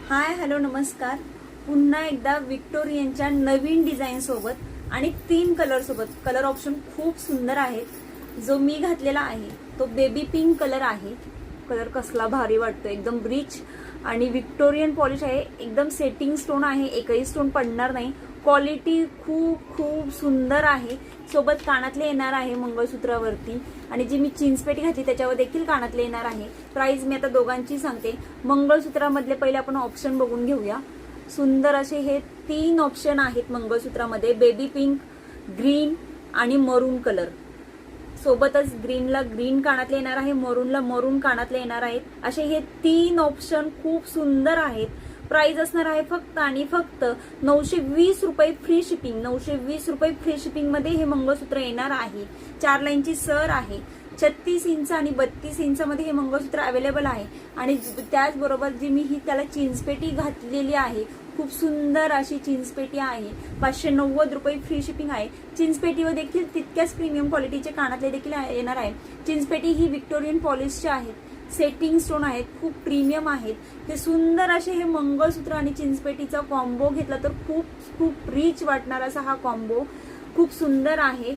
Hi hello नमस्कार. पुन्हा एकदा विक्टोरियनच्या नवीन डिझाईन सोबत आणि 3 कलर सोबत. कलर ऑप्शन खूप सुंदर आहेत. जो मी घातलेला आहे तो बेबी पिंक कलर आहे. कलर कसला भारी वाटतो, एकदम रिच आणि विक्टोरियन पॉलिश आहे. एकदम सेटिंग स्टोन आहे, एकही स्टोन पडणार नाही. क्वालिटी खूप खूप सुंदर आहे. सोबत कानातले येणार आहे मंगळसूत्रावरती आणि जी मी चिंचपेटी घातली त्याच्यावर देखील कानातले येणार आहे. प्राइस मी आता दोघांची सांगते. मंगळसूत्रामधले पहिले आपण ऑप्शन बघून घेऊया. सुंदर असे हे 3 ऑप्शन आहेत मंगळसूत्रामध्ये. बेबी पिंक, ग्रीन आणि मरून कलर. सोबतच ग्रीनला ग्रीन कानातले येणार आहे, मरूनला मरून कानातले येणार आहेत. असे हे 3 ऑप्शन खूप सुंदर आहेत. प्राइस असणार आहे फक्त आणि फक्त 920 रुपये फ्री शिपिंग. 920 रुपये फ्री शिपिंग मध्ये हे मंगळसूत्र येणार आहे. 4 लाईनची सर आहे. 36 इंच आणि 32 इंचामध्ये हे मंगळसूत्र अवेलेबल आहे. आणि त्याचबरोबर जी मी ही त्याला चिंचपेटी घातलेली आहे, खूप सुंदर अशी चिंचपेटी आहे. 590 रुपये फ्री शिपिंग आहे. चिंचपेटीवर देखील तितक्याच प्रीमियम क्वालिटीचे कानातले देखील येणार आहे. चिंचपेटी ही विक्टोरियन पॉलिशची आहेत. सेटिंग स्टोन आहेत, खूप प्रीमियम आहेत. ते सुंदर असे हे मंगळसूत्र आणि चिंचपेटीचा कॉम्बो घेतला तर खूप खूप रिच वाटणार असा हा कॉम्बो खूप सुंदर आहे.